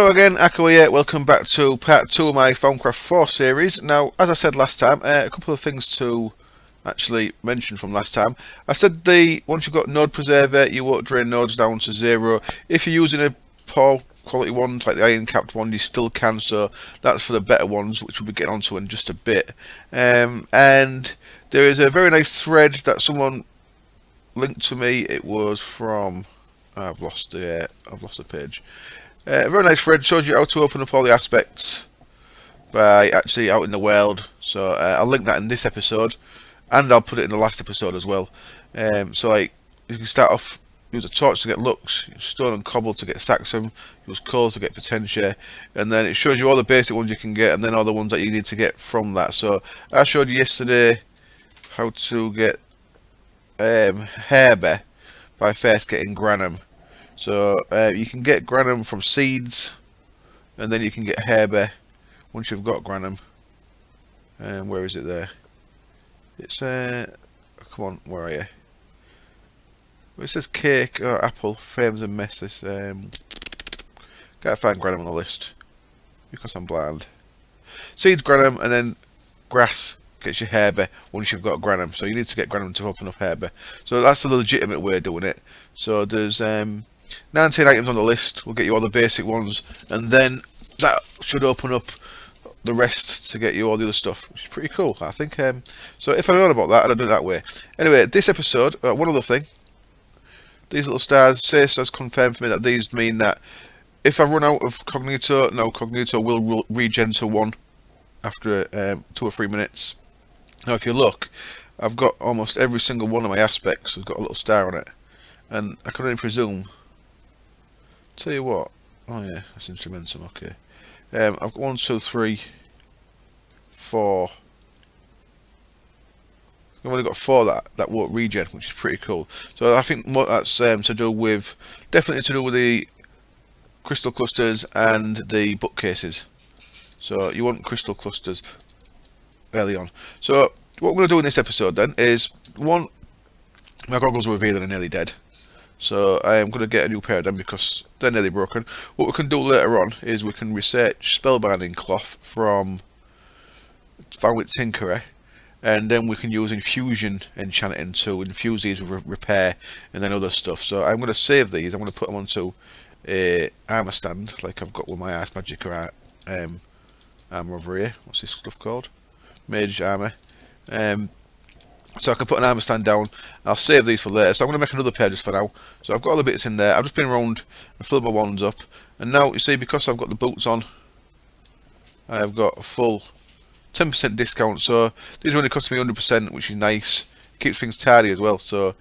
Hello again, Akko here. Welcome back to part 2 of my Thaumcraft 4 series. Now, as I said last time, a couple of things to actually mention from last time. I said once you've got node preserver, you won't drain nodes down to 0. If you're using a poor quality one, like the iron capped one, you still can, so that's for the better ones, which we'll be getting onto in just a bit. And there is a very nice thread that someone linked to me. It was from... I've lost the page. A very nice thread, shows you how to open up all the aspects by actually out in the world. So I'll link that in this episode, and I'll put it in the last episode as well. So like, you can start off, use a torch to get lux, use stone and cobble to get saxum, use coal to get potentia, and then it shows you all the basic ones you can get, and then all the ones that you need to get from that. So I showed you yesterday how to get herbe by first getting granum. So you can get granum from seeds, and then you can get herbe once you've got granum. Where is it there? It's come on, where are you? Well, it says cake or apple, frames and messes. Gotta find granum on the list because I'm blind. Seeds, granum, and then grass gets you herbe once you've got granum. So you need to get granum to open up herbe. So that's the legitimate way of doing it. So there's 19 items on the list. We'll get you all the basic ones, and then that should open up the rest to get you all the other stuff, which is pretty cool, I think. So if I'd known about that, I'd have done it that way. Anyway, this episode, one other thing. These little stars, says confirmed for me that these mean that if I run out of Cognito, no, Cognito will regen to 1 after 2 or 3 minutes. Now if you look, I've got almost every single one of my aspects has got a little star on it, and I can only presume. Tell you what, oh yeah, that's instrumentum, okay. I've got 1, 2, 3, 4. I've only got 4 that won't regen, which is pretty cool. So I think that's to do with, definitely to do with the crystal clusters and the bookcases. So you want crystal clusters early on. So what we're going to do in this episode then is, one, my goggles are revealing and nearly dead. So I am going to get a new pair of them because they're nearly broken. What we can do later on is we can research spellbinding cloth from Thaumic Tinkerer, and then we can use Infusion enchanting to infuse these with repair and then other stuff. So I'm going to save these. I'm going to put them onto a armor stand like I've got with my Ice Magic armor over here. What's this stuff called? Mage armor. So I can put an armor stand down. I'll save these for later. So I'm going to make another pair just for now. So I've got all the bits in there. I've just been around and filled my wands up. And now, you see, because I've got the boots on, I've got a full 10% discount. So these are only costing me 100%, which is nice. It keeps things tidy as well. So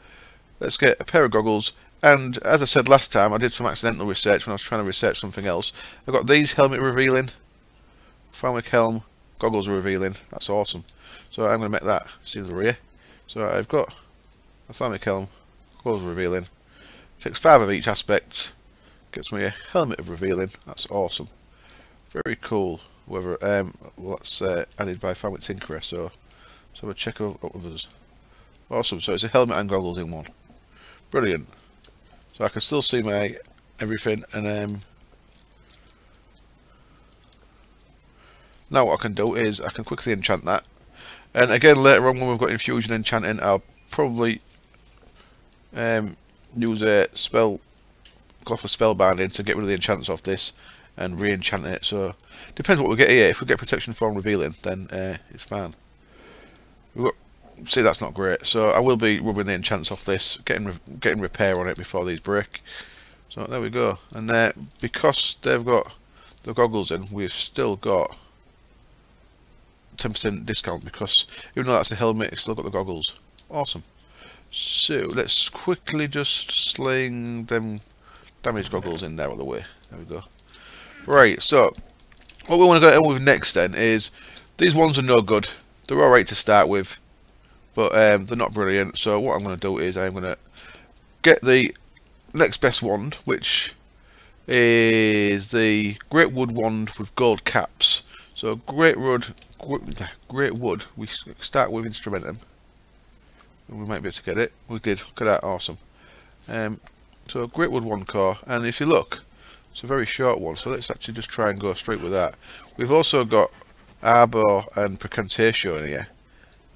let's get a pair of goggles. And as I said last time, I did some accidental research when I was trying to research something else. I've got these helmet revealing. Thaumic helm. Goggles are revealing. That's awesome. So I'm going to make that. See the rear. So I've got a Thaumic helm, goggles revealing, takes 5 of each aspect, gets me a helmet of revealing. That's awesome, very cool. Whether that's added by Thaumic Tinkerer. So we'll check out others. Awesome. So it's a helmet and goggles in one. Brilliant. So I can still see my everything, and now what I can do is I can quickly enchant that. And again, later on when we've got Infusion enchanting, I'll probably use a cloth of spellbinding to get rid of the enchants off this and re-enchant it. So depends what we get here. If we get protection from revealing, then it's fine. See, that's not great. So I will be rubbing the enchants off this, getting repair on it before these break. So there we go. And because they've got the goggles in, we've still got 10% discount, because even though that's a helmet, it's still got the goggles. Awesome. So let's quickly just sling them damage goggles in there all the way. There we go. Right, so what we want to go in with next then is, these ones are no good. They're alright to start with, but they're not brilliant. So what I'm going to do is I'm going to get the next best wand, which is the Great Wood wand with gold caps. So Great Wood, we start with Instrumentum. We might be able to get it. We did. Look at that, awesome. So Great Wood 1 core, and if you look, It's a very short one, so let's actually just try and go straight with that. We've also got arbor and precantatio in here,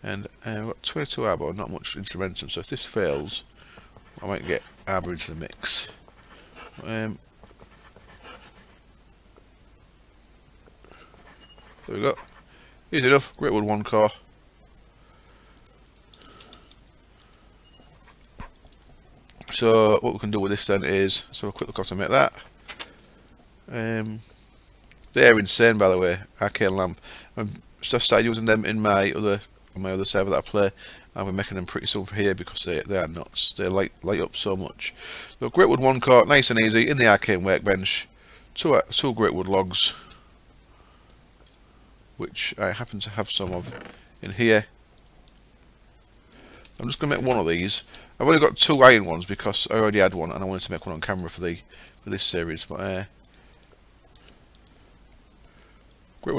and we've got 22 arbor, not much instrumentum, so if this fails I might get arbor into the mix. There we go, easy enough. Great wood 1 core. So what we can do with this then is, so a quick look how to make that. They're insane, by the way, arcane lamp. I've just started using them in my other server that I play, and we're making them pretty soon for here because they are nuts. They light up so much. So great wood 1 core, nice and easy in the arcane workbench. Two great wood logs, which I happen to have some of in here. I'm just going to make one of these. I've only got 2 iron ones because I already had one and I wanted to make one on camera for this series. But great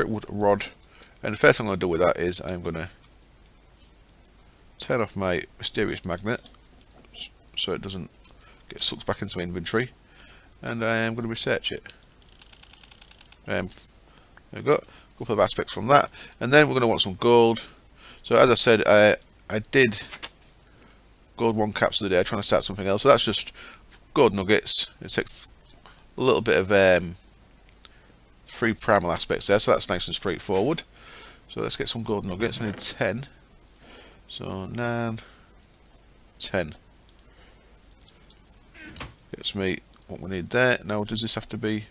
wood rod, and the first thing I'm going to do with that is I'm going to turn off my mysterious magnet so it doesn't get sucked back into my inventory, and I am going to research it. There we go. Couple of aspects from that, and then we're going to want some gold. So as I said, I did gold 1 caps the other day, trying to start something else. So that's just gold nuggets. It takes a little bit of 3 primal aspects there, so that's nice and straightforward. So let's get some gold nuggets. I need 10. So 9, 10. Gets me what we need there. Now, does this have to be?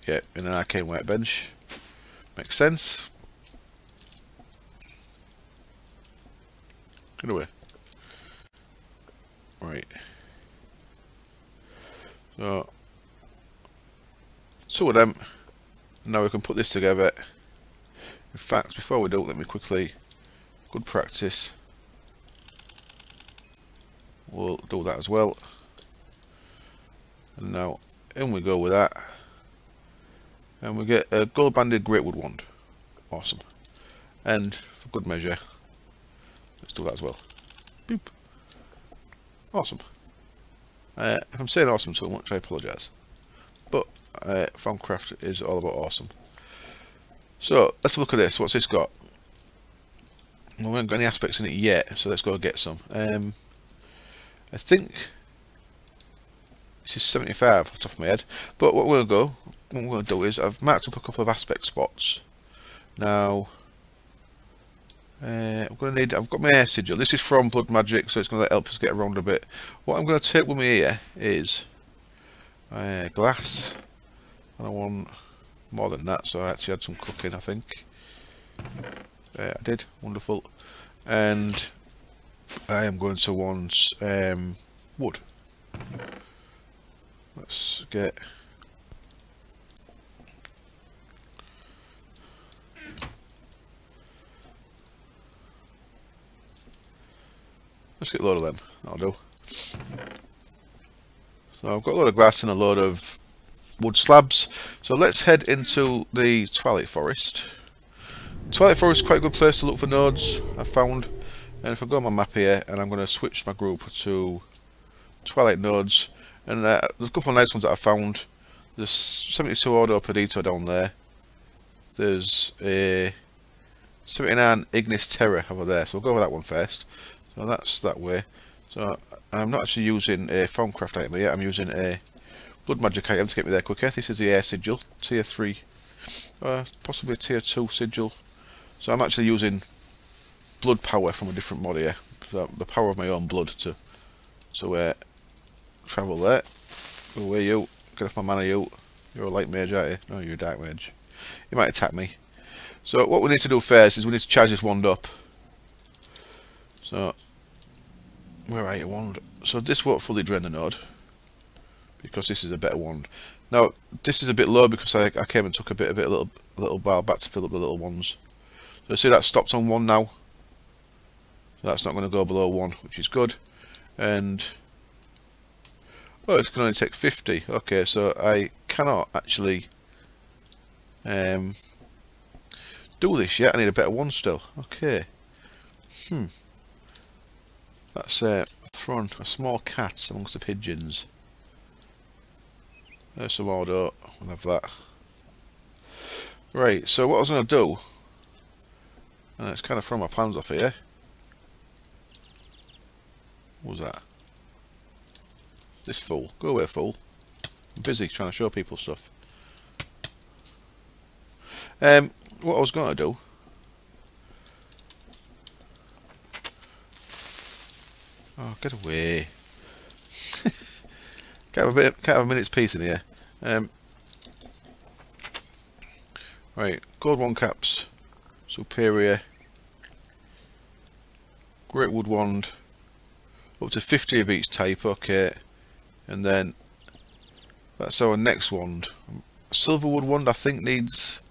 Yeah, in an arcane workbench. Makes sense. Get away. Right. So 2 of them. Now we can put this together. In fact, before we do, let me quickly, good practice, we'll do that as well. And now in we go with that, and we get a gold banded great wood wand. Awesome. And for good measure, let's do that as well. Boop. Awesome. If I'm saying awesome so much, I apologise, but Thaumcraft is all about awesome. So let's look at this. What's this got? Well, we haven't got any aspects in it yet, so let's go get some. I think this is 75 off the top of my head, but what we're going to do is I've marked up a couple of aspect spots. Now I've got my air sigil. This is from Blood Magic, so it's going to help us get around a bit. What I'm going to take with me here is glass, and I want more than that, so I actually had some cooking, I think. I did, wonderful. And I am going to want wood. Let's get a load of them, that'll do. So I've got a load of glass and a load of wood slabs. So let's head into the Twilight Forest. Twilight Forest is quite a good place to look for nodes, I've found. And if I go on my map here, and I'm going to switch my group to Twilight nodes, and there's a couple of nice ones that I found. There's 72 Ordo Perdito down there. There's a 79 Ignis Terra over there, so we'll go with that one first. So that's that way. So I'm not actually using a Thaumcraft item yet, I'm using a Blood Magic item to get me there quicker. This is the air sigil, tier 3, possibly a tier 2 sigil. So I'm actually using blood power from a different mod here. So the power of my own blood to travel there. Who are you? Get off my mana, you. You're a light mage, aren't you? No, you're a dark mage. You might attack me. So what we need to do first is we need to charge this wand up. So where are you, wand? So this won't fully drain the node, because this is a better wand. Now this is a bit low because I came and took a little while back to fill up the little ones. So see that stopped on 1 now. So that's not going to go below 1, which is good. And oh, it's going to only take 50. Okay, so I cannot actually do this yet. I need a better one still. Okay. That's thrown a small cat amongst the pigeons. There's some auto. We'll have that. Right, so what I was going to do, and it's kind of throwing my plans off here. What was that? This fool. Go away, fool. I'm busy trying to show people stuff. What I was going to do. Oh, get away. Can't have a minute's peace in here. Right, gold 1 caps, superior, great wood wand, up to 50 of each type, okay, and then that's our next wand. Silver wood wand I think needs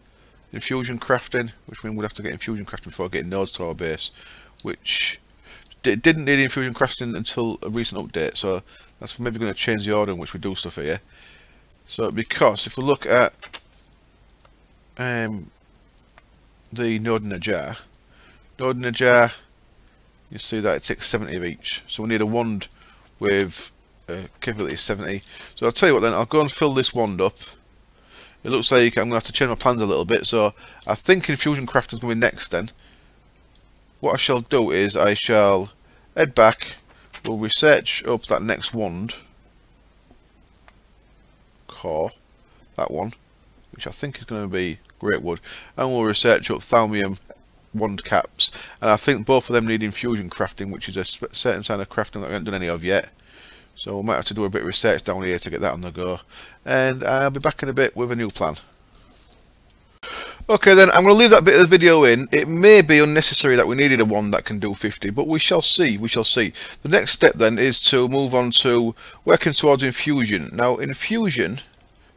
infusion crafting, which means we'd have to get infusion crafting before getting nodes to our base, which didn't need infusion crafting until a recent update, so that's maybe going to change the order in which we do stuff here. So because if we look at the node in a jar, you see that it takes 70 of each, so we need a wand with capability of 70. So I'll tell you what then, I'll go and fill this wand up. It looks like I'm going to have to change my plans a little bit, so I think infusion crafting is going to be next then. What I shall do is I shall head back, we'll research up that next wand core, that one, which I think is going to be great wood, and we'll research up Thaumium wand caps, and I think both of them need infusion crafting, which is a certain kind of crafting that we haven't done any of yet, so we might have to do a bit of research down here to get that on the go, and I'll be back in a bit with a new plan. Okay then, I'm going to leave that bit of the video in. It may be unnecessary that we needed a wand that can do 50, but we shall see, we shall see. The next step then is to move on to working towards infusion. Now infusion,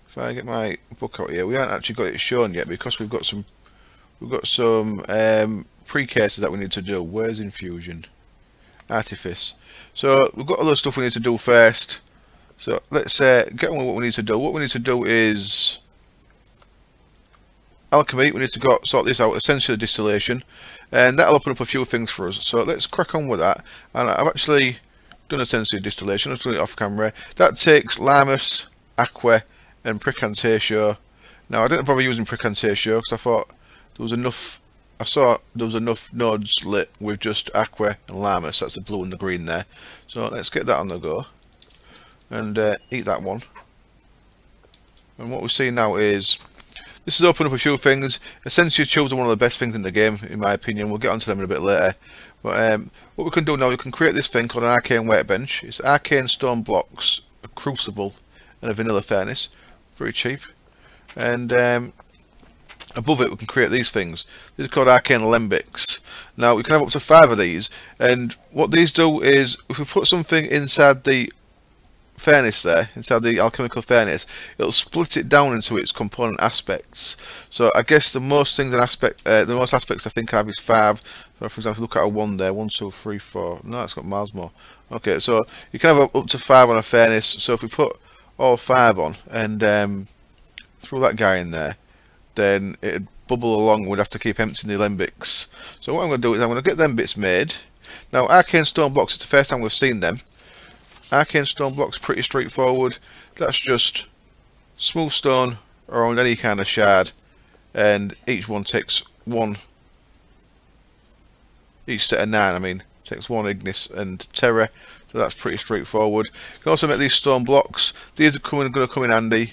if I get my book out here, we haven't actually got it shown yet because we've got some pre-cases that we need to do. Where's infusion? Artifice. So we've got other stuff we need to do first. So let's get on with what we need to do. What we need to do is alchemy. We need to sort this out, essentially distillation, and that'll open up a few things for us. So let's crack on with that. And I've actually done essentially distillation. Let's do it off camera. That takes Lamus, Aqua, and Precantatio. Now I didn't bother using Precantatio because I thought there was enough. I saw there was enough nodes lit with just Aqua and Lamus. That's the blue and the green there. So let's get that on the go and eat that one. And what we see now is this has opened up a few things. Essentially, choosing one of the best things in the game, in my opinion. We'll get onto them in a bit later. But what we can do now, we can create this thing called an arcane workbench. It's arcane stone blocks, a crucible, and a vanilla furnace. Very cheap. And above it, we can create these things. These are called arcane alembics. Now, we can have up to 5 of these. And what these do is, if we put something inside the furnace there, inside the alchemical furnace, it'll split it down into its component aspects. So I guess the most aspects I think I have is 5. So for example, look at a 1 there, 1, 2, 3, 4. No, it's got miles more. Okay, so you can have up to 5 on a furnace. So if we put all 5 on and throw that guy in there, then it'd bubble along. We'd have to keep emptying the alembics. So what I'm going to do is I'm going to get them bits made. Now, arcane stone blocks, it's the first time we've seen them. Arcane stone blocks, pretty straightforward. That's just smooth stone around any kind of shard, and each one takes 1. Each set of 9, I mean, takes 1 ignis and terra. So that's pretty straightforward. You can also make these stone blocks. These are going to come in handy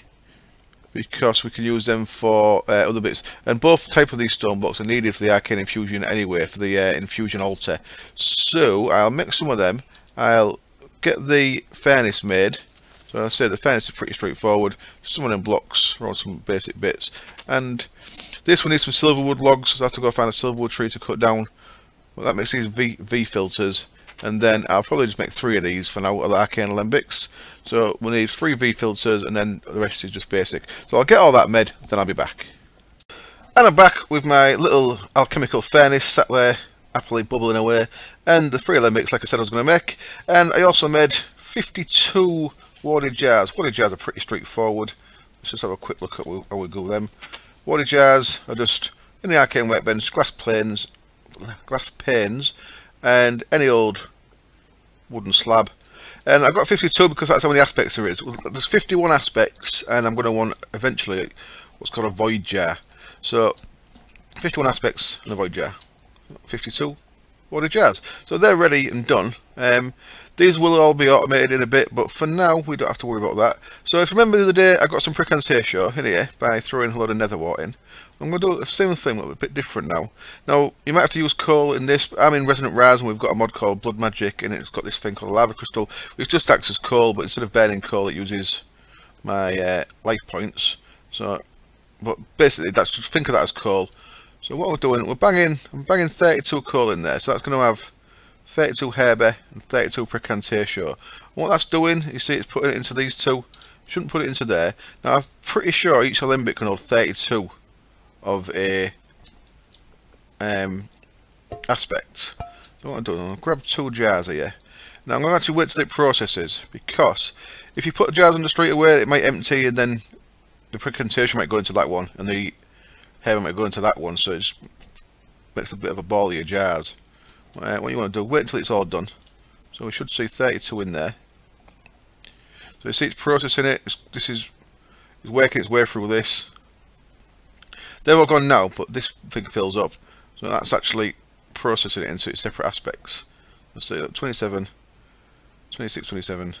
because we can use them for other bits. And both types of these stone blocks are needed for the arcane infusion anyway, for the infusion altar. So I'll make some of them. I'll get the furnace made. So I say the furnace is pretty straightforward. Some of them blocks around some basic bits. And this one needs some silverwood logs, so I have to go find a silverwood tree to cut down. Well, that makes these V filters. And then I'll probably just make 3 of these for now, of the arcane alembics. So we'll need 3 V filters, and then the rest is just basic. So I'll get all that made, then I'll be back. And I'm back with my little alchemical furnace sat there, happily bubbling away, and the 3 alembics, like I said, I was going to make. And I also made 52 warded jars. Warded jars are pretty straightforward. Let's just have a quick look at how we do them. Warded jars are just in the arcane workbench, glass panes, and any old wooden slab. And I've got 52 because that's how many aspects there is. There's 51 aspects, and I'm going to want eventually what's called a void jar. So 51 aspects and a void jar. 52 void jars. So they're ready and done. These will all be automated in a bit, but for now we don't have to worry about that. So if you remember the other day, I got some fricantiation in here by throwing a load of nether wart in. I'm going to do the same thing, a bit different now. Now, you might have to use coal in this. I'm in Resonant Raz, and we've got a mod called Blood Magic, and it's got this thing called a lava crystal, which just acts as coal, but instead of burning coal, it uses my life points. So, but basically, that's just think of that as coal. So what we're doing, I'm banging 32 coal in there, so that's going to have 32 herbe and 32 fricantiation. And what that's doing, you see, it's putting it into these two. Shouldn't put it into there. Now, I'm pretty sure each alembic can hold 32 of a aspect. So what I'm doing, I'll grab 2 jars here. Now I'm going to actually wait till it processes, because if you put the jars on the straight away, it might empty, and then the fricantiation might go into that one, and the herb might go into that one, so it just makes a bit of a ball of your jars. What you want to do, wait until it's all done. So we should see 32 in there. So you see it's processing it. It's working its way through this. They're all gone now, but this thing fills up. So that's actually processing it into its separate aspects. Let's see, 27, 26, 27,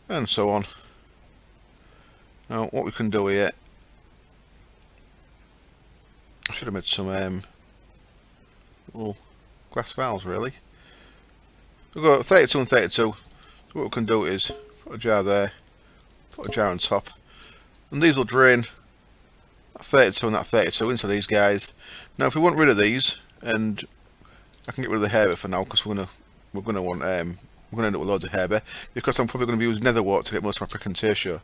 and so on. Now what we can do here, I should have made some little glass vials really. We've got 32 and 32. So what we can do is put a jar there, put a jar on top, and these will drain that 32 and that 32 into these guys. Now if we want rid of these, and I can get rid of the herb for now, because we're gonna end up with loads of herb, because I'm probably going to be using nether wart to get most of my fricantiation.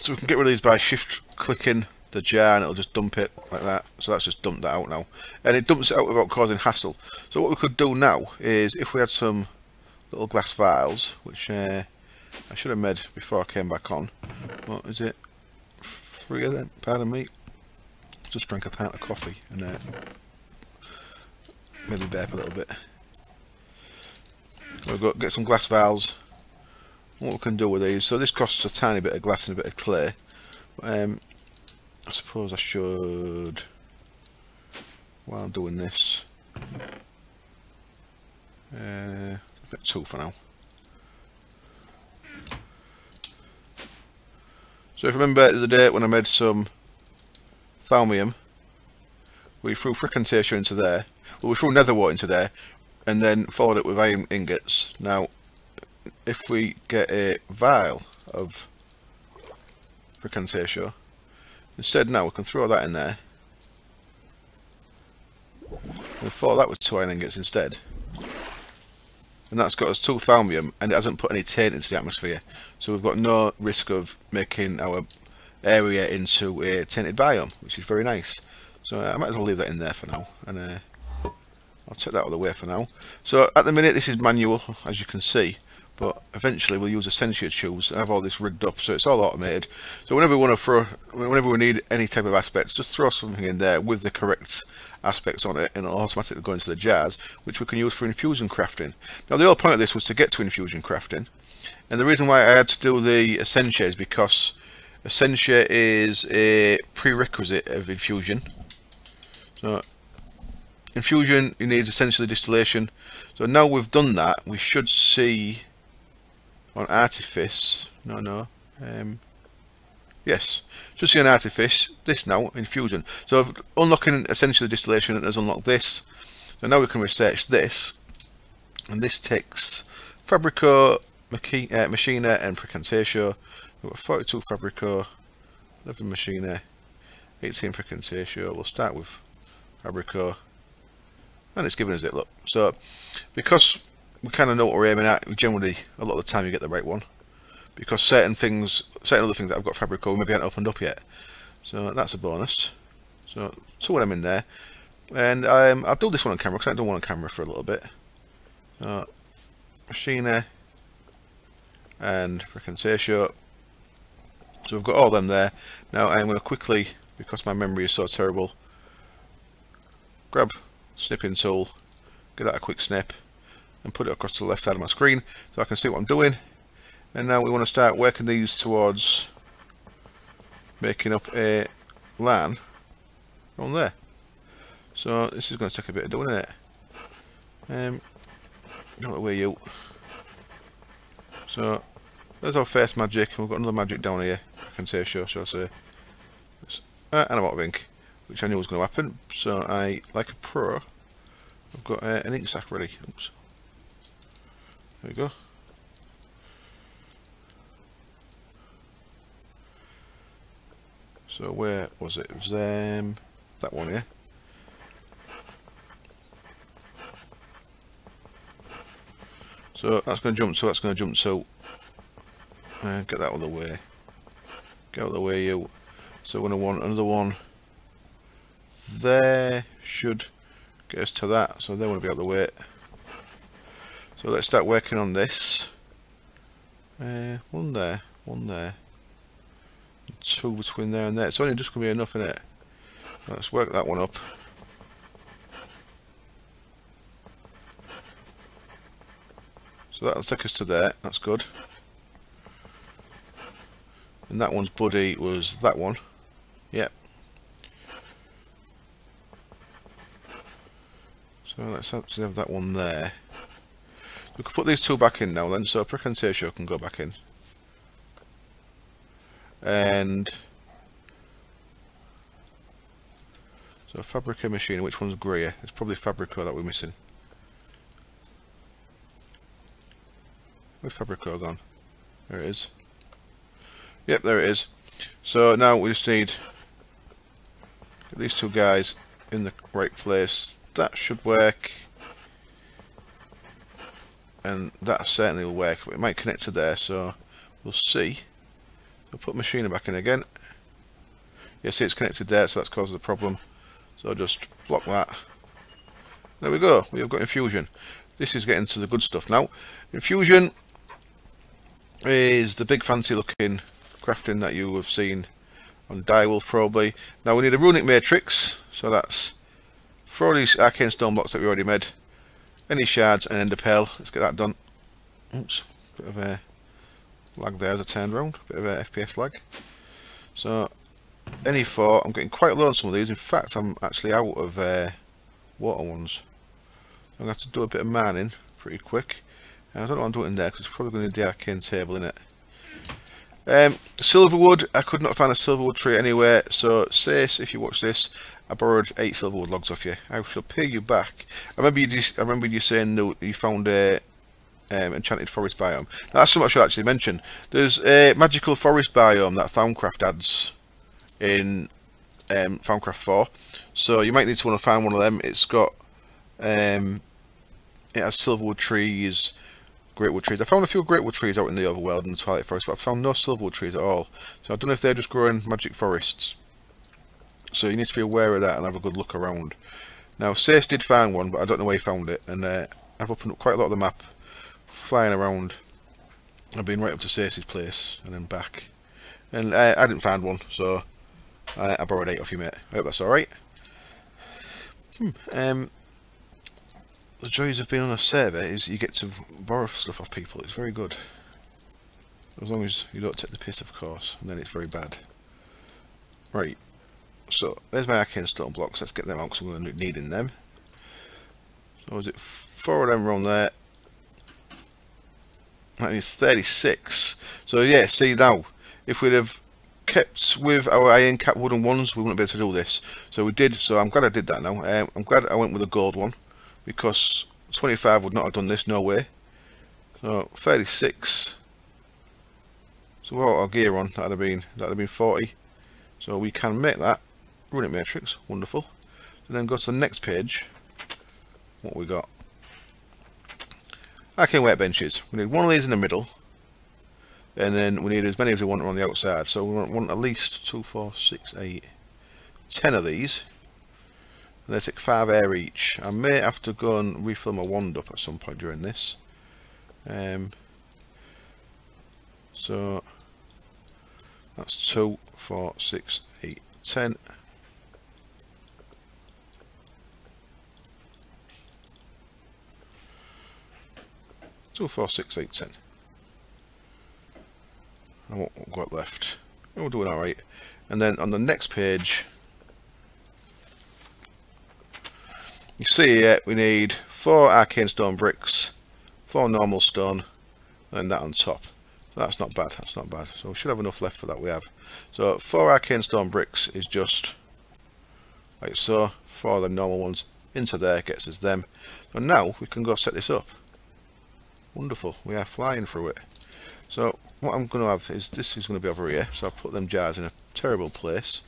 So we can get rid of these by shift clicking the jar, and it'll just dump it like that. So that's just dumped that out now, and it dumps it out without causing hassle. So what we could do now is, if we had some little glass vials, which I should have made before I came back on. What is it? 3 of them, pardon me. Just drank a pint of coffee and maybe burp a little bit. We've got get some glass vials. What we can do with these, so this costs a tiny bit of glass and a bit of clay. I suppose I should, while I'm doing this, a bit 2 for now. So if you remember the day when I made some Thaumium, we threw fricantiation into there, well we threw nether wart into there, and then followed it with iron ingots. Now if we get a vial of fricantiation, instead now we can throw that in there, and follow that with 2 iron ingots instead. And that's got us 2 Thaumium, and it hasn't put any taint into the atmosphere, so we've got no risk of making our area into a tainted biome, which is very nice. So I might as well leave that in there for now, and I'll take that out of the way for now. So at the minute this is manual, as you can see, but eventually we'll use Essentia tubes and have all this rigged up, so it's all automated. So whenever we need any type of aspects, just throw something in there with the correct aspects on it, and it'll automatically go into the jars, which we can use for infusion crafting. Now the whole point of this was to get to infusion crafting, and the reason why I had to do the Essentia is because Essentia is a prerequisite of infusion. So infusion, it needs essentially distillation. So now we've done that, we should see on artifice, yes, should see an artifice, this now, infusion. So unlocking essentially distillation has unlocked this. So now we can research this, and this takes Fabrico, Machina and Fricantiation. We've got 42 Fabrico, 11 Machina, 18 Fricantiation. We'll start with Fabrico, and it's giving us it, look. So because we kind of know what we're aiming at, generally a lot of the time you get the right one, because certain other things that I've got Fabrico maybe haven't opened up yet, so that's a bonus. So 2 of them in there, and I'll do this one on camera because I haven't done one on camera for a little bit. Machina and Fricantiation. So we've got all them there. Now I'm going to quickly, because my memory is so terrible, grab snipping tool give that a quick snip, and put it across to the left side of my screen so I can see what I'm doing. And now we want to start working these towards making up a LAN on there. So this is going to take a bit of doing, isn't it? Get out of the way, you. So there's our first magic, and we've got another magic down here. I can say show, shall I say. And I'm out of ink, which I knew was going to happen. So I, like a pro, I've got an ink sac ready. Oops. There we go. So where was it? It was that one here. So that's going to jump, so that's going to jump, so get that out of the way. Get out of the way, you. So we're going to want another one there, should get us to that, so they want to be out of the way. So let's start working on this. One there, and two between there and there. It's only just going to be enough, in it. Let's work that one up. So that'll take us to there, that's good. And that one's buddy was that one. Yep. So let's actually have that one there. We can put these two back in now then, so Precantatio can go back in. And so Fabrica machine, which one's grey? It's probably Fabrico that we're missing. Where's Fabrico gone? There it is. Yep, there it is. So now we just need these two guys in the right place. That should work. And that certainly will work. But it might connect to there, so we'll see. We'll put machiner back in again. Yeah, see, it's connected there, so that's caused the problem. So I'll just block that. There we go. We have got Infusion. This is getting to the good stuff now. Infusion is the big fancy looking crafting that you have seen on Direwolf probably. Now we need a runic matrix, so that's for all these arcane stone blocks that we already made. Any shards and ender pearl. Let's get that done. Oops, bit of a lag there as I turned around, bit of a FPS lag. So any four, I'm getting quite low on some of these. In fact, I'm actually out of water ones. I'm going to have to do a bit of mining pretty quick. I don't know what I'm doing there because it's probably going to need the arcane table in it. Silverwood, I could not find a silverwood tree anywhere, so Sace, if you watch this, I borrowed 8 silverwood logs off you. I shall pay you back. I remember you saying that you found a enchanted forest biome. Now, that's something I should actually mention. There's a magical forest biome that Thaumcraft adds in Thaumcraft 4, so you might need to want to find one of them. It's got it has silverwood trees, greatwood trees. I found a few greatwood trees out in the overworld in the Twilight Forest, but I found no silverwood trees at all. So I don't know if they're just growing magic forests. So you need to be aware of that and have a good look around. Now, Sace did find one, but I don't know where he found it. And I've opened up quite a lot of the map, flying around. I've been right up to Sace's place and then back. And I didn't find one, so I borrowed 8 off you, mate. I hope that's alright. The joys of being on a server is you get to borrow stuff off people. It's very good. As long as you don't take the piss, of course, and then it's very bad. Right. So, there's my arcane stone blocks. Let's get them out because I'm going to be needing them. So, is it 4 of them around there? That is 36. So, yeah, see now, if we'd have kept with our iron cap wooden ones, we wouldn't be able to do this. So, we did, so I'm glad I did that now. I'm glad I went with a gold one, because 25 would not have done this, no way. So, 36. So, without our gear on, that'd have been 40. So, we can make that. Runic matrix, wonderful. So then go to the next page. What we got? Arcane workbenches. We need one of these in the middle, and then we need as many as we want on the outside. So we want at least 2, 4, 6, 8, 10 of these. And they take 5 air each. I may have to go and refill my wand up at some point during this. So that's 2, 4, 6, 8, 10. 2, 4, 6, 8, 10. And what we've got left? Oh, we're doing alright. And then on the next page, you see here we need 4 arcane stone bricks, 4 normal stone, and that on top. So that's not bad, that's not bad. So we should have enough left for that, we have. So 4 arcane stone bricks is just like so. 4 of the normal ones into there gets us them. So now we can go set this up. Wonderful, we are flying through it. So what I'm going to have is, this is going to be over here, so I'll put them jars in a terrible place.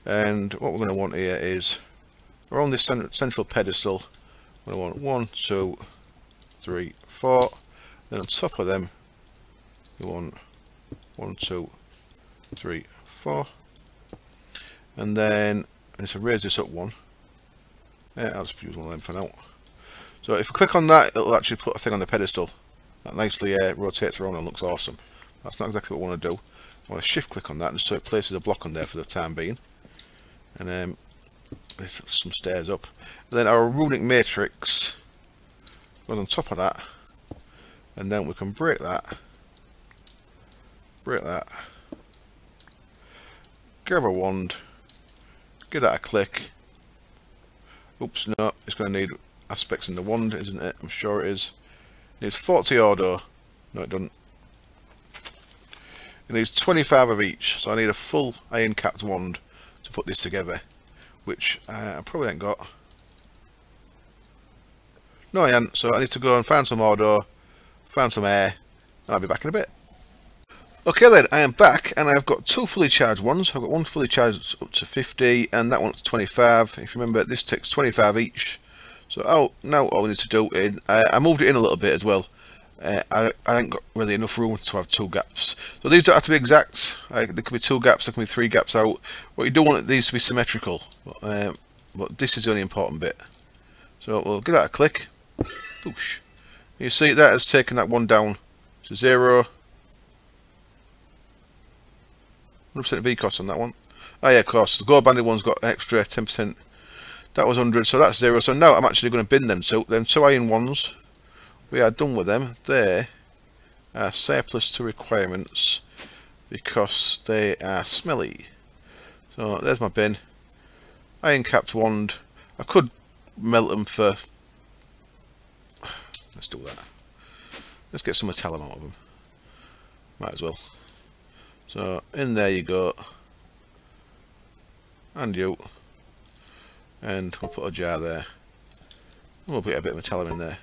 And what we're going to want here is, we're on this central pedestal. We want 1, 2, 3, 4. Then on top of them, we want 1, 2, 3, 4. And then I need to raise this up one. I'll just use one of them for now. So if we click on that, it'll actually put a thing on the pedestal that nicely rotates around and looks awesome. That's not exactly what I want to do. I want to shift click on that, and so it places a block on there for the time being. And there's some stairs up. And then our runic matrix goes on top of that, and then we can break that, grab a wand, give that a click. Oops, no, it's going to need aspects in the wand, isn't it? I'm sure it is. It needs 40 order. No, it doesn't. It needs 25 of each, so I need a full iron capped wand to put this together, which I probably ain't got. No, I ain't, so I need to go and find some order, find some air, and I'll be back in a bit. Okay then, I am back, and I've got 2 fully charged ones. I've got one fully charged up to 50, and that one up to 25. If you remember, this takes 25 each. So now all we need to do is, I moved it in a little bit as well. I ain't got really enough room to have 2 gaps. So these don't have to be exact. There could be 2 gaps, there can be 3 gaps out. What you do want these to be symmetrical, but this is the only important bit. So we'll give that a click. Boosh. You see that has taken that one down to 0. 100% V cost on that one. Oh yeah, of course. The gold banded one's got an extra 10%. That was 100, so that's 0. So now I'm actually going to bin them. So them 2 iron ones, we are done with them. They are surplus to requirements because they are smelly. So there's my bin. Iron capped wand. I could melt them for... Let's do that. Let's get some metallum out of them. Might as well. So in there you go. And you. And we'll put a jar there. And we'll put a bit of metallum in there.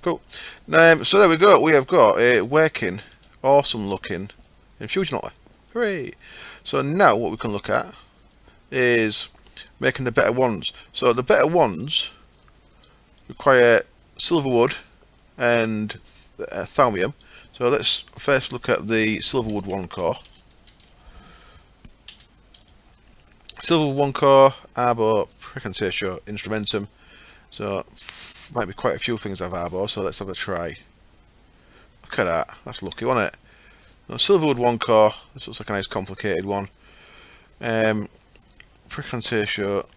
Cool. So there we go. We have got a working, awesome looking infusion alloy. Hooray! So now what we can look at is making the better ones. So the better ones require silver wood and thaumium. So let's first look at the silverwood 1 core. Silverwood 1 core, arbor, precantatio, instrumentum. So might be quite a few things that have arbor, so let's have a try. Look at that, that's lucky, wasn't it? Now, silverwood 1 core, this looks like a nice complicated one. Precantatio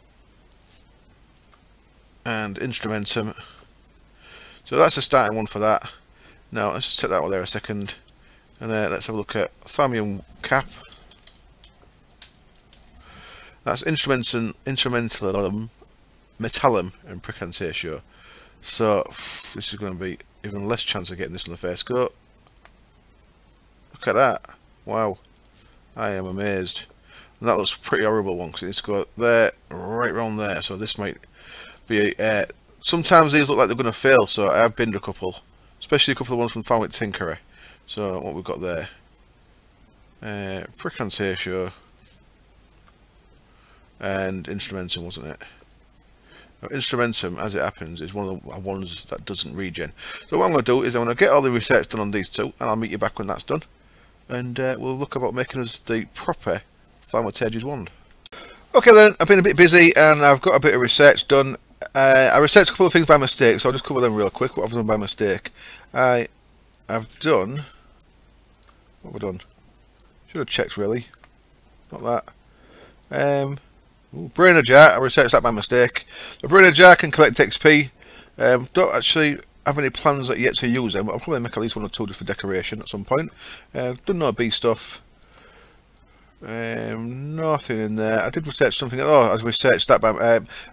and instrumentum. So that's the starting one for that. Now let's just take that one there a second, and let's have a look at thaumium cap. That's instrumentalum, metallum, and precantatio. So this is going to be even less chance of getting this on the first go. Look at that! Wow, I am amazed. And that looks a pretty horrible one because it needs to go there, right around there. So this might be. Sometimes these look like they're going to fail, so I have binned a couple. Especially a couple of ones from Thaumic Tinkerer. So what we've got there, precantatio and instrumentum, wasn't it? Now, instrumentum, as it happens, is one of the ones that doesn't regen. So what I'm going to do is I'm going to get all the research done on these 2, and I'll meet you back when that's done, and we'll look about making us the proper Thaumaturge's wand. Okay then, I've been a bit busy and I've got a bit of research done. I researched a couple of things by mistake, so I'll just cover them real quick. What I've done by mistake. I've done... What have I done? Should have checked really. Not that. Brainer jar, I researched that by mistake. The brainer jar can collect XP. Don't actually have any plans yet to use them, but I'll probably make at least one or two just for decoration at some point. Done no bee stuff. Nothing in there. I did research something. Oh, I researched that.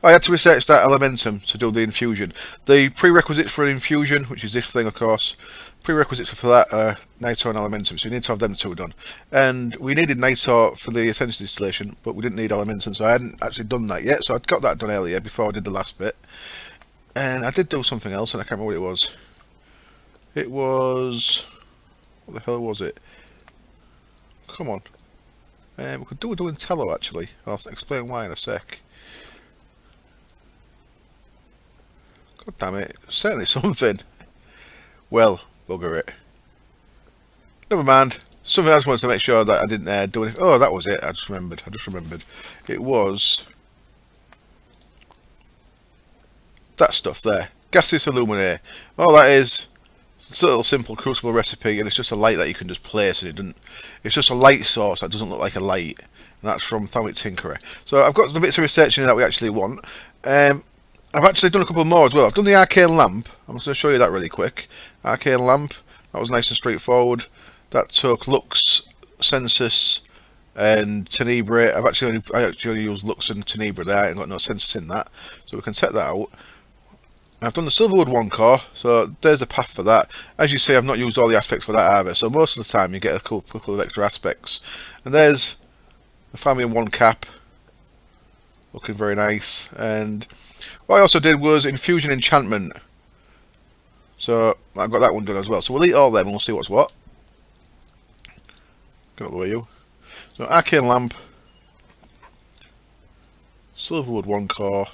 I had to research that elementum to do the infusion. The prerequisites for an infusion, which is this thing, of course. Prerequisites for that are Nitor and elementum, so we need to have them two done. And we needed Nitor for the essential distillation, but we didn't need elementum, so I hadn't actually done that yet. So I'd got that done earlier before I did the last bit. And I did do something else, and I can't remember what it was. It was... what the hell was it? Come on. We could do Intello actually. I'll explain why in a sec. God damn it, certainly something. Well, bugger it. Never mind. Something I just wanted to make sure that I didn't do anything. Oh, that was it. I just remembered. It was that stuff there. Gaseous illuminae. All that is. It's a little simple crucible recipe, and it's just a light that you can just place, and it doesn't. It's just a light source that doesn't look like a light, and that's from Thaumic Tinkerer. So I've got the bits of research in that we actually want. I've actually done a couple more as well. I've done the arcane lamp. I'm just going to show you that really quick. Arcane lamp. That was nice and straightforward. That took Lux, Census, and Tenebrae. I actually only used Lux and Tenebrae there. I ain't got no Census in that, so we can set that out. I've done the Silverwood 1 core, so there's the path for that. As you see, I've not used all the aspects for that either, so most of the time you get a couple of extra aspects. And there's the Thaumic 1 cap, looking very nice. And what I also did was Infusion enchantment, so I've got that one done as well. So we'll eat all them and we'll see what's what. Get out of the way, you. So Arcane Lamp, Silverwood 1 core,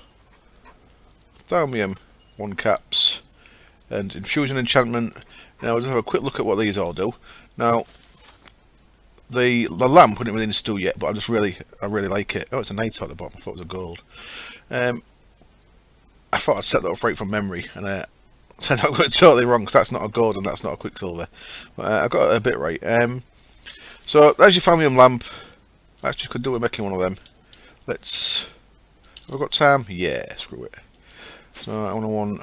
Thaumium 1 caps, and Infusion enchantment. Now we'll just have a quick look at what these all do. Now the lamp we didn't really need to do yet, but I really like it. Oh, it's a Nitor at the bottom. I thought it was a gold. I thought I'd set that up right from memory, and I said I got it totally wrong because that's not a gold and that's not a quicksilver. But I got it a bit right. So there's your Thaumium lamp. Actually, could do with making one of them. Let's. Have I got time? Yeah, screw it. So I want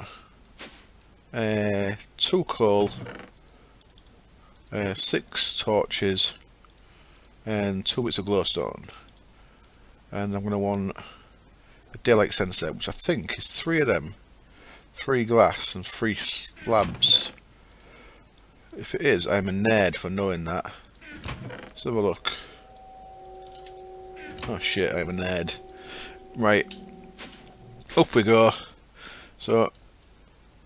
2 coal, 6 torches, and 2 bits of glowstone. And I'm going to want a daylight sensor, which I think is 3 of them, 3 glass and 3 slabs. If it is, I'm a nerd for knowing that. Let's have a look. Oh shit, I'm a nerd. Right, up we go. So,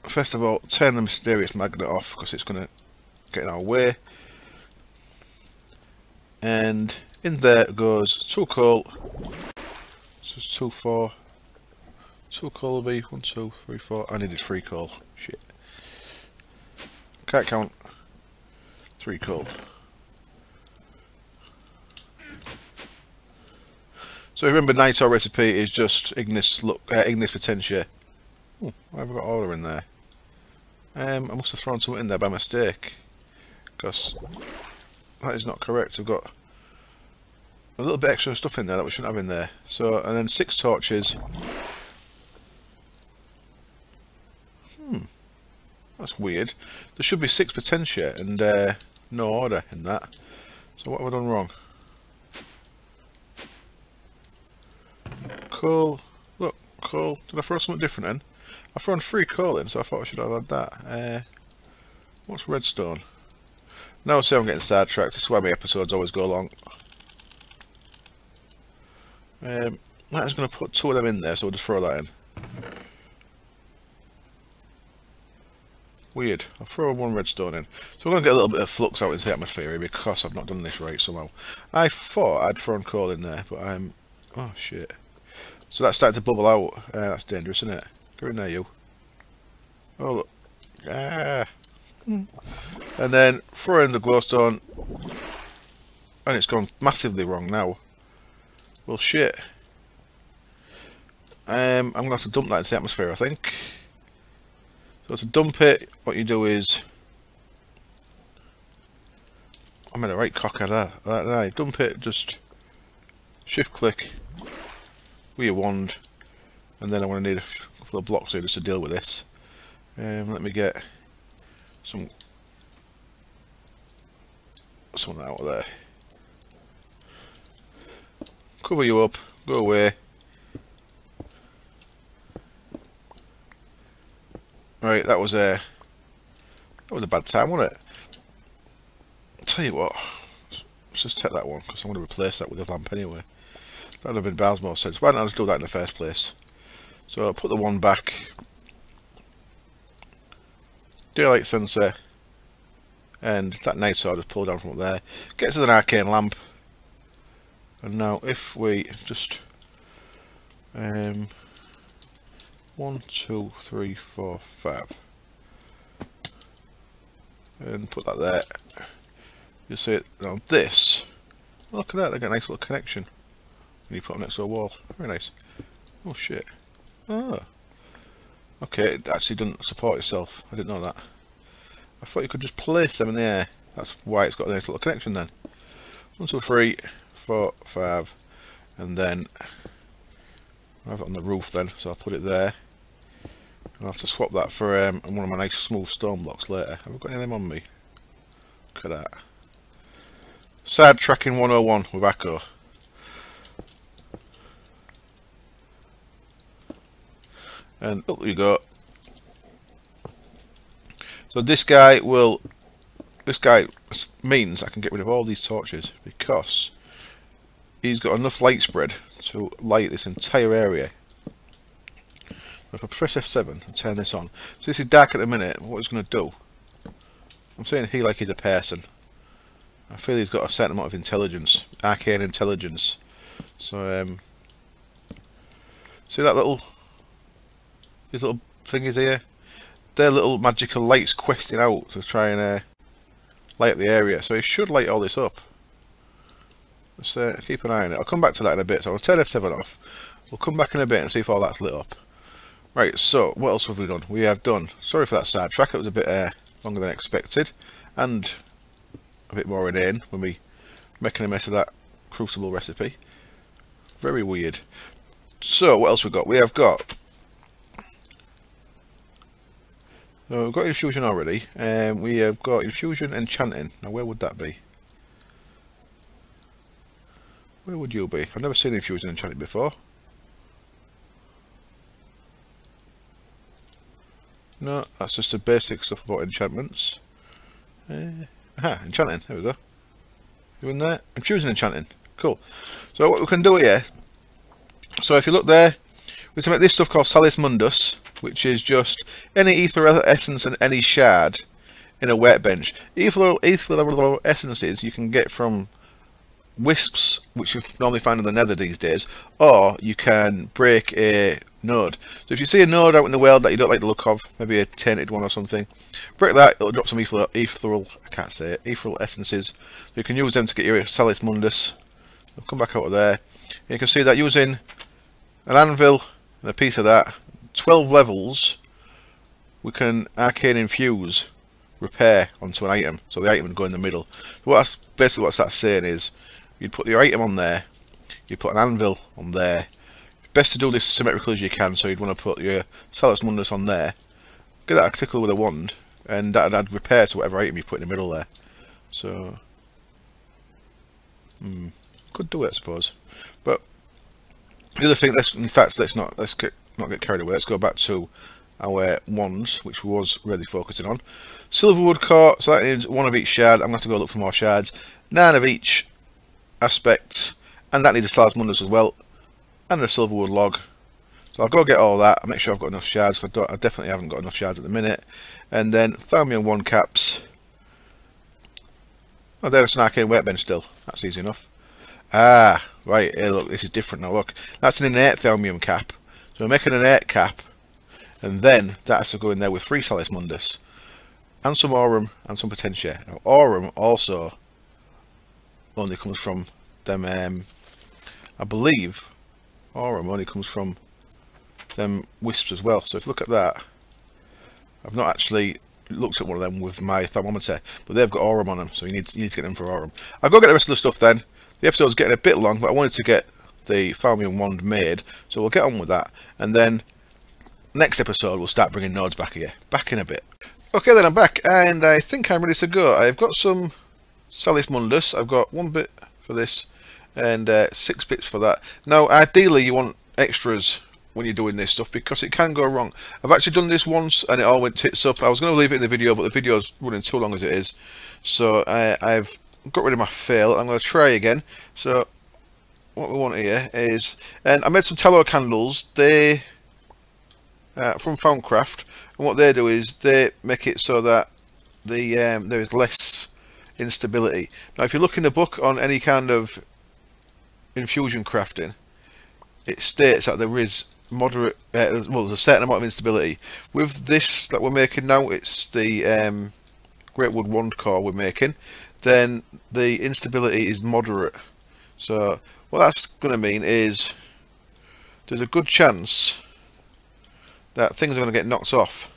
first of all, turn the mysterious magnet off because it's going to get in our way. And in there goes 2 coal. So it's 2, 4. 2 coal will be 1, 2, 3, 4. I needed 3 coal. Shit. Can't count. 3 coal. So remember, Nitor recipe is just Ignis Potentia. Oh, why have I got order in there? I must have thrown something in there by mistake, because that is not correct. I've got a little bit extra stuff in there that we shouldn't have in there. So, and then 6 torches. That's weird. There should be 6 Potentia and no order in that. So what have I done wrong? Coal. Look, coal. Did I throw something different in? I've thrown 3 coal in, so I thought I should have had that. What's redstone? Now see, I'm getting sidetracked. This is why my episodes always go long. I'm just going to put 2 of them in there, so we'll just throw that in. Weird. I'll throw 1 redstone in. So we're going to get a little bit of flux out into the atmosphere here because I've not done this right somehow. I thought I'd thrown coal in there, but I'm... oh shit. So that's starting to bubble out. That's dangerous, isn't it? Go in there, you. Oh, look. Ah. And then throw in the glowstone. And it's gone massively wrong now. Well, shit. I'm going to have to dump that into the atmosphere, I think. So to dump it, what you do is... I'm in the right cocker there. Dump it, just shift click with your wand. And then I'm going to need a couple of blocks here just to deal with this. Let me get some out of there. Cover you up. Go away. Right, that was a bad time, wasn't it? I'll tell you what. Let's just take that one because I'm going to replace that with a lamp anyway. That would have been miles more sense. Why didn't I just do that in the first place? So I'll put the one back. Daylight sensor. And that night sword just pull down from up there. Gets us an arcane lamp. And now if we just 1, 2, 3, 4, 5 and put that there. You'll see it now. This, look at that, they got a nice little connection. And you put them next to a wall. Very nice. Oh shit. Oh. Okay, it actually doesn't support itself. I didn't know that. I thought you could just place them in the air. That's why it's got a nice little connection then. 1, 2, 3, 4, 5, and then I have it on the roof then, so I'll put it there. I'll have to swap that for one of my nice smooth stone blocks later. Have I got any of them on me? Look at that. Side tracking 101 with Echo. And up you go. So this guy means I can get rid of all these torches because he's got enough light spread to light this entire area. If I press F7 and turn this on, so this is dark at the minute, what it's going to do, I'm saying he like he's a person. I feel he's got a certain amount of intelligence, arcane intelligence. So see that these little thingies here? They're little magical lights questing out to try and light the area. So it should light all this up. Let's keep an eye on it. I'll come back to that in a bit. So I'll turn F7 off. We'll come back in a bit and see if all that's lit up. Right, so what else have we done? We have done, sorry for that sidetrack, it was a bit longer than expected. And a bit more inane when we making a mess of that crucible recipe. Very weird. So what else we got? We have got we've got Infusion already, and we have got Infusion Enchanting. Now where would that be? Where would you be? I've never seen Infusion Enchanting before. No, that's just the basic stuff about enchantments. Enchanting, there we go. You in there? Infusion Enchanting. Cool. So what we can do here, so if you look there, we can make this stuff called Salis Mundus, which is just any ether essence and any shard in a workbench. Ether essences you can get from wisps, which you normally find in the nether these days, or you can break a node. So if you see a node out in the world that you don't like the look of, maybe a tainted one or something, break that, it'll drop some ethereal essences. So you can use them to get your Salis Mundus. I'll come back out of there. And you can see that using an anvil and a piece of that, 12 levels, we can arcane infuse repair onto an item, so the item would go in the middle. So basically what that's saying is, you'd put your item on there, you put an anvil on there. It's best to do this symmetrically as you can, so you'd want to put your Salis Mundus on there, get that tickle with a wand, and that'd add repair to whatever item you put in the middle there. So could do it, I suppose. But the other thing, let's not get carried away. Let's go back to our wands, which we was really focusing on. Silverwood core, so that is 1 of each shard. I'm going to have to go look for more shards. 9 of each aspect, and that needs a Salis Mundus as well, and a Silverwood log. So I'll go get all that. I'll make sure I've got enough shards. I definitely haven't got enough shards at the minute. And then Thaumic 1 caps. Oh, there's an arcane workbench still. That's easy enough. Ah, right. Here, look, this is different now. Look, that's an innate Thaumic cap. So we're making an innate cap, and then that has to go in there with 3 Salis Mundus, and some Aurum, and some Potentia. Now, Aurum also only comes from them, I believe Aurum only comes from them wisps as well. So if you look at that, I've not actually looked at one of them with my thermometer, but they've got Aurum on them, so you need to get them for Aurum. I'll go get the rest of the stuff then. The episode's getting a bit long, but I wanted to get the Thaumic wand made, so we'll get on with that. And then next episode we'll start bringing nodes back here. Back in a bit. Okay then, I'm back, and I think I'm ready to go. I've got some Salis Mundus. I've got 1 bit for this and 6 bits for that. Now ideally you want extras when you're doing this stuff, because it can go wrong. I've actually done this once and it all went tits up. I was going to leave it in the video, but the video's running too long as it is, so I've got rid of my fail. I'm going to try again. So what we want here is, and I made some tallow candles. They from Thaumcraft, and what they do is they make it so that there is less instability. Now if you look in the book on any kind of infusion crafting, it states that there is moderate, well, there's a certain amount of instability. With this that we're making now, it's the Great Wood Wand Core we're making, then the instability is moderate. So what that's going to mean is there's a good chance that things are going to get knocked off.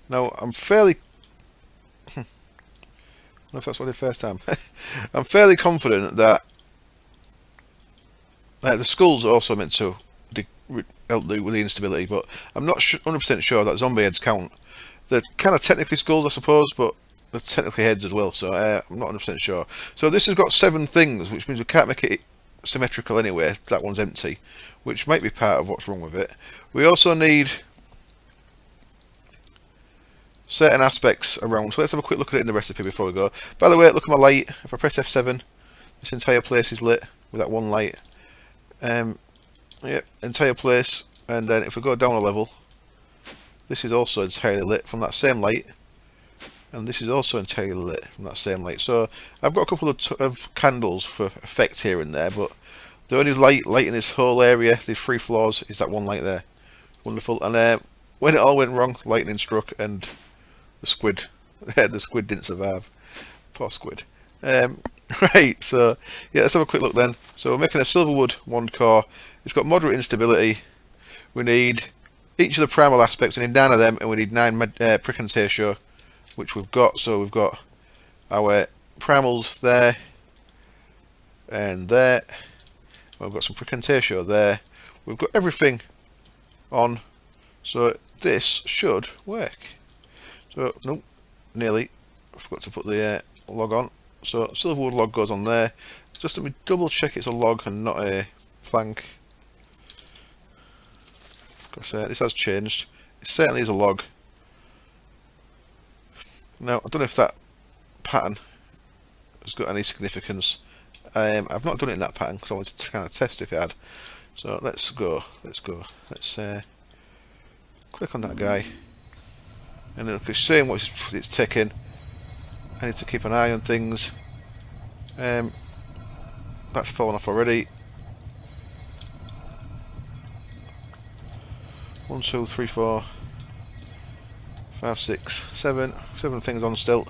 Now I'm fairly I don't know if that's what I did first time. I'm fairly confident that the skulls are also meant to help with the instability, but I'm not 100% sure that zombie heads count. They're kind of technically skulls, I suppose, but they're technically heads as well, so I'm not 100% sure. So this has got 7 things, which means we can't make it symmetrical anyway. That one's empty, which might be part of what's wrong with it. We also need certain aspects around, so let's have a quick look at it in the recipe before we go. By the way, look at my light. If I press F7, this entire place is lit with that one light. Yeah, entire place. And then if we go down a level, this is also entirely lit from that same light, and this is also entirely lit from that same light. So I've got a couple of candles for effect here and there, but the only light in this whole area, these 3 floors, is that one light there. Wonderful. And when it all went wrong, lightning struck and the squid didn't survive. Poor squid. Right, so yeah, let's have a quick look then. So we're making a Silverwood Wand Core. It's got moderate instability. We need each of the primal aspects. We need 9 of them, and we need 9 Pricantatio, which we've got. So we've got our primals there and there. We've got some Pricantatio there. We've got everything on, so this should work. So nope, nearly. I forgot to put the log on. So Silverwood log goes on there. Just let me double check it's a log and not a plank. Because this has changed. It certainly is a log. Now I don't know if that pattern has got any significance. I've not done it in that pattern because I wanted to kind of test if it had. So let's go. Let's click on that guy, and then it's saying what it's taking. I need to keep an eye on things. That's fallen off already. 1, 2, 3, 4, 5, 6, 7. 7 things on still.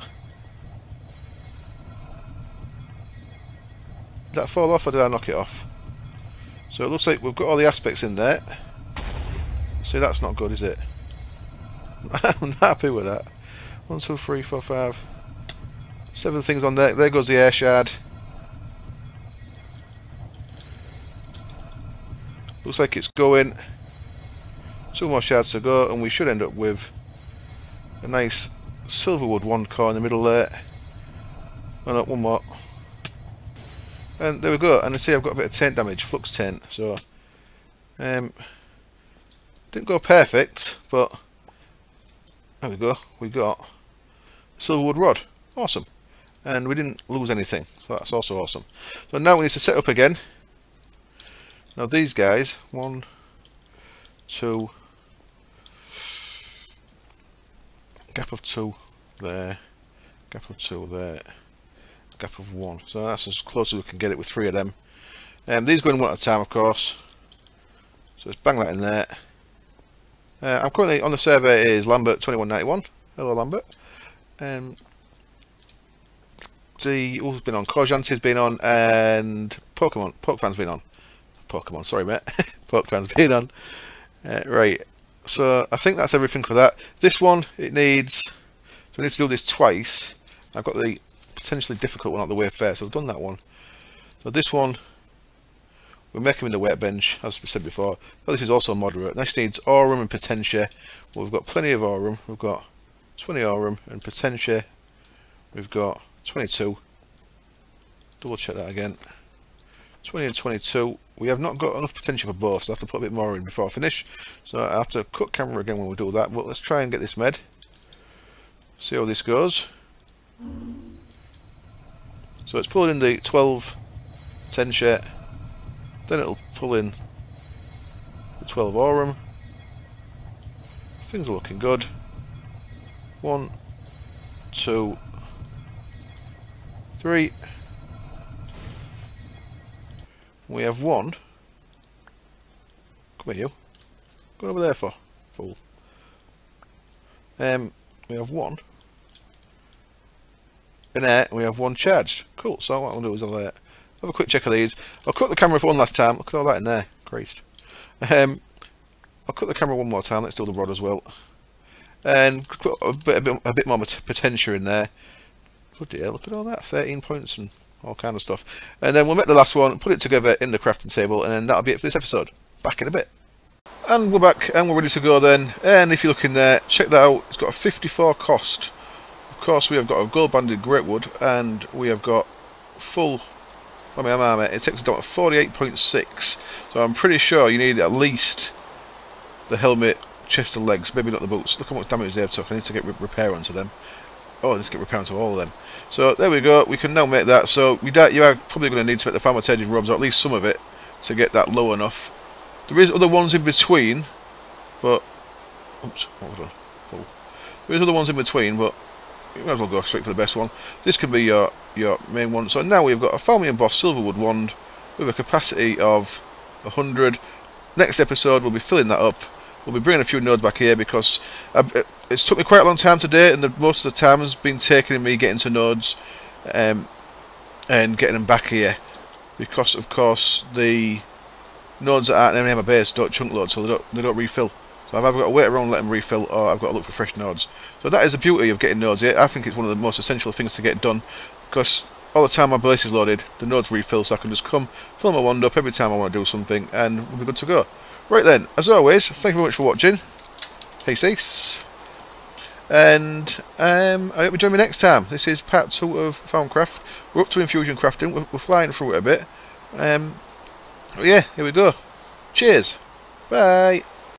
Did that fall off or did I knock it off? So it looks like we've got all the aspects in there. See, that's not good, is it? I'm not happy with that. 1, 2, 3, 4, 5. 7 things on there. There goes the air shard. Looks like it's going. 2 more shards to go, and we should end up with a nice Silverwood Wand Core in the middle there. Oh no, 1 more. And there we go. And you see I've got a bit of taint damage, flux taint. So didn't go perfect, but there we go. We got Silverwood Rod. Awesome. And we didn't lose anything, so that's also awesome. So now we need to set up again. Now these guys, 1, 2, gap of 2 there, gap of 2 there, gap of 1. So that's as close as we can get it with 3 of them. These go in 1 at a time, of course. So let's bang that in there. I'm currently on the server is Lambert2191. Hello Lambert. Who's been on? Korjanti's been on, and Pokefan's been on. Pokemon, sorry mate. Pokefan's been on. Right, so I think that's everything for that. This one, it needs, so we need to do this twice. I've got the potentially difficult one out of the way first, so I've done that one. So this one, We'll make them in the workbench, as we said before. But this is also moderate. Next needs aurum and potentia. Well, we've got plenty of aurum. We've got 20 aurum, and potentia we've got 22. Double check that again. 20 and 22. We have not got enough potential for both, so I have to put a bit more in before I finish. So I have to cut camera again when we do that, but let's try and get this made. See how this goes. So it's pulling in the 12 potentia, then it'll pull in the 12 aurum. Things are looking good. 1, 2, 3. We have 1. Come here, you. Go over there for, fool. We have 1. In there, and we have 1 charged. Cool. So what I'll do is I'll have a quick check of these. I'll cut the camera for one last time. Look at all that in there. Christ. I'll cut the camera one more time. Let's do the rod as well. And put a bit more potential in there. Bloody hell, look at all that. 13 points and all kind of stuff. And then we'll make the last one, put it together in the crafting table, and then that'll be it for this episode. Back in a bit. And we're back, and we're ready to go then. And if you look in there, check that out. It's got a 54 cost. Of course, we have got a gold banded great wood, and we have got full armor. It takes us down to 48.6. So I'm pretty sure you need at least the helmet, chest and legs, maybe not the boots. Look how much damage they've took. I need to get repair onto them. Oh, I need to get repair onto all of them. So there we go. We can now make that. So you are probably going to need to make the Thaumic robes, or at least some of it, to get that low enough. There is other ones in between, but oops, what was I done? Full. There is other ones in between, but you might as well go straight for the best one. This can be your main one. So now we've got a Thaumic embossed silverwood wand with a capacity of 100. Next episode we'll be filling that up. We'll be bringing a few nodes back here because it's took me quite a long time today, and most of the time has been taken in me getting to nodes and getting them back here, because of course the nodes that aren't in my base don't chunk load, so they don't refill. So I've either got to wait around and let them refill, or I've got to look for fresh nodes. So that is the beauty of getting nodes here. I think it's one of the most essential things to get done, because all the time my base is loaded, the nodes refill, so I can just come, fill my wand up every time I want to do something, and we'll be good to go. Right then, as always, thank you very much for watching. Peace. And I hope you join me next time. This is part 2 of Thaumcraft. We're up to Infusion crafting. We're flying through it a bit. Yeah, here we go. Cheers. Bye.